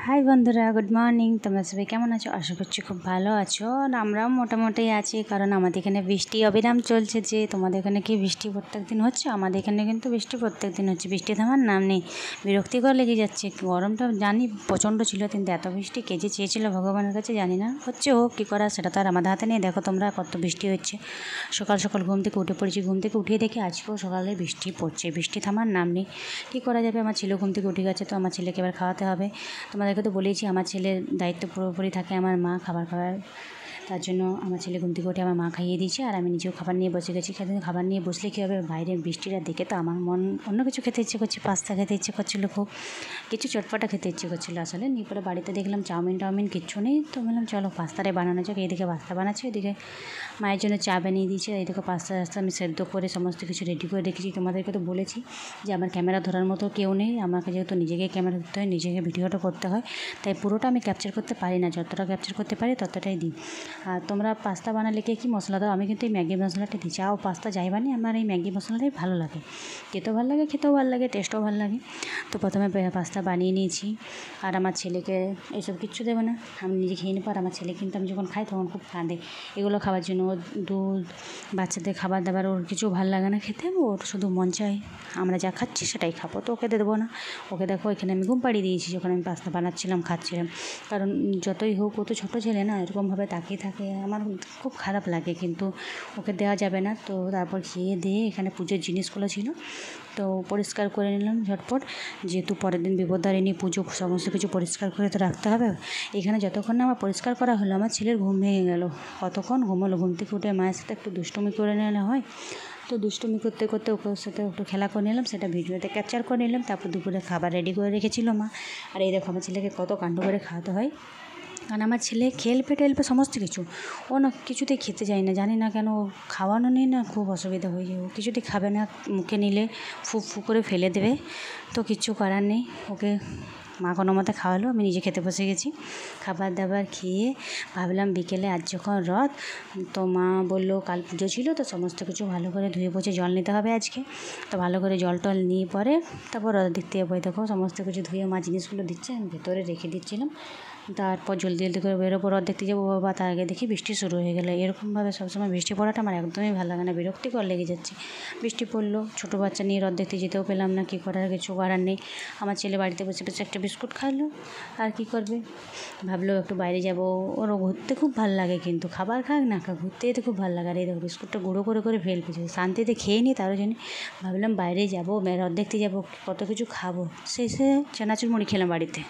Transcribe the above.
High বন্ধুরা, good morning. তোমরা সবাই কেমন আছো? আশা করছি খুব ভালো আছো। আর আমরাও মোটামুটি আছি, কারণ আমাদের এখানে বৃষ্টি অবিরাম চলছে। যে তোমাদের এখানে কি বৃষ্টি প্রত্যেক দিন হচ্ছে? আমাদের এখানে কিন্তু বৃষ্টি প্রত্যেক দিন হচ্ছে। বৃষ্টি থামার নাম নেই, বিরক্তিকর লেগে যাচ্ছে। গরমটা জানি প্রচণ্ড ছিল, কিন্তু এত বৃষ্টি কে যে চেয়েছিল ভগবানের কাছে জানি না। হচ্ছে হোক, কী করা, সেটা তো আর আমাদের হাতে নেই। দেখো তোমরা কত বৃষ্টি হচ্ছে। সকাল সকাল ঘুম থেকে উঠে পড়েছি, ঘুম থেকে উঠিয়ে দেখি আজকেও সকালে বৃষ্টি পড়ছে। বৃষ্টি থামার নাম নেই। কী করা যাবে? আমার ছেলে ঘুম থেকে উঠে গেছে, তো আমার ছেলেকে এবার খাওয়াতে হবে। তোমাদেরকে তো বলেইছি আমার ছেলের দায়িত্ব পুরোপুরি থাকে আমার মা খাবার খাওয়ার। তার জন্য আমার ছেলে ঘুম থেকে উঠে আমার মা খাইয়ে দিয়েছে, আর আমি নিজেও খাবার নিয়ে বসে গেছি। খাবার নিয়ে বসলে কী হবে, বাইরের বৃষ্টিটা দেখে তো আমার মন অন্য কিছু খেতে ইচ্ছে করছে। পাস্তা খেতে ইচ্ছে করছিলো, খুব কিছু চটপটা খেতে ইচ্ছে করছিলো আসলে। নিয়ে পরে বাড়িতে দেখলাম চাউমিন কিচ্ছু নেই, তো বললাম চলো পাস্তাটাই বানানো যাক। এইদিকে পাস্তা বানাচ্ছি, ওইদিকে মায়ের জন্য চা বানিয়ে দিয়েছি। এইদিকে পাস্তা আমি সেদ্ধ করে সমস্ত কিছু রেডি করে রেখেছি। তোমাদেরকে তো বলেছি যে আমার ক্যামেরা ধরার মতো কেউ নেই, আমাকে যেহেতু নিজেকে ক্যামেরা ধরতে হয়, নিজেকে ভিডিওটা করতে হয়, তাই পুরোটা আমি ক্যাপচার করতে পারি না। যতটা ক্যাপচার করতে পারি ততটাই দিই। আর তোমরা পাস্তা বানালে কী মশলা দাও? আমি কিন্তু এই ম্যাগি মশলাটা দিই। চা ও পাস্তা যাই বানিয়ে আমার এই ম্যাগি মশলাটাই ভালো লাগে। খেতেও ভালো লাগে, টেস্টও ভালো লাগে। তো প্রথমে পাস্তা বানিয়ে নিয়েছি। আর আমার ছেলেকে এইসব কিচ্ছু দেবো না, আমি নিজে খেয়ে নেবো। আর আমার ছেলে কিন্তু আমি যখন খাই তখন খুব কাঁদে এগুলো খাওয়ার জন্য। ওর দুধ, বাচ্চাদের খাবার দাবার ওর কিছু ভালো লাগে না খেতে। ওর শুধু মন চায় আমরা যা খাচ্ছি সেটাই খাবো, তো ওকে দেবো না। ওকে দেখো এখানে আমি ঘুম পাড়িয়ে দিয়েছি যখন আমি পাস্তা বানাচ্ছিলাম, খাচ্ছিলাম। কারণ যতই হোক ও তো ছোটো ছেলে না, এরকমভাবে তাকিয়ে থাকে, আমার খুব খারাপ লাগে, কিন্তু ওকে দেওয়া যাবে না। তো তারপর খেয়ে দিয়ে এখানে পুজোর জিনিসগুলো ছিল, তো পরিষ্কার করে নিলাম ঝটপট, যেহেতু পরের দিন বিপদদারিণী পুজো, সমস্ত কিছু পরিষ্কার করে তো রাখতে হবে। এখানে যতক্ষণ না আমার পরিষ্কার করা হলো, আমার ছেলের ঘুম ভেঙে গেল। কতক্ষণ ঘুমোলো, ঘুম থেকে উঠে মায়ের সাথে একটু দুষ্টুমি করে নিলে হয়, তো দুষ্টুমি করতে করতে ওর সাথে একটু খেলা করে নিলাম, সেটা ভিডিওতে ক্যাপচার করে নিলাম। তারপর দুপুরে খাবার রেডি করে রেখেছিল মা। আর এই দেখো আমার ছেলেকে কত কাণ্ড করে খাওয়াতে হয়, কারণ আমার ছেলে খেলবে সমস্ত কিছু, ও না কিছুতেই খেতে যায় না, জানি না কেন। খাওয়ানো নিয়ে না খুব অসুবিধা হয়ে যায়, ও কিছুতেই খাবে না, মুখে নিলে ফু করে ফেলে দেবে। তো কিচ্ছু করার নেই, ওকে মা কোনো মতে খাওয়ালো, আমি নিজে খেতে বসে গেছি। খাবার দাবার খেয়ে ভাবলাম বিকেলে আজ যখন রথ, তো মা বললো কাল পুজো ছিল, তো সমস্ত কিছু ভালো করে ধুয়ে পচে জল নিতে হবে আজকে। তো ভালো করে জল টল নিয়ে পরে তারপর রথ দেখতে যাবো। দেখো সমস্ত কিছু ধুয়ে মা জিনিসগুলো দিচ্ছে, আমি ভেতরে রেখে দিচ্ছিলাম। তারপর জলদি করে বেরোবো, রথ দেখতে যাবো। বাবা, তার আগে দেখি বৃষ্টি শুরু হয়ে গেলো। এরকমভাবে সবসময় বৃষ্টি পড়াটা আমার একদমই ভালো লাগে না, বিরক্তিকর লেগে যাচ্ছে। বৃষ্টি পড়লো, ছোটো বাচ্চা নিয়ে রথ দেখতে যেতেও পেলাম না, কী করার, কিছু করার নেই। আমার ছেলে বাড়িতে বসে বসে একটা বিস্কুট খাইলো, আর কী করবে। ভাবলো একটু বাইরে যাবো, ওরও ঘুরতে খুব ভালো লাগে, কিন্তু খাবার খাক না খাক ঘুরতে যেতে খুব ভালো লাগে। আর এই দেখো বিস্কুটটা গুঁড়ো করে ফেলছে, শান্তিতে খেয়ে নিই, তারও জন্য ভাবলাম বাইরে যাবো, রথ দেখতে যাবো, কত কিছু খাবো। শেষে চানাচুর মুড়ি খেলাম বাড়িতে।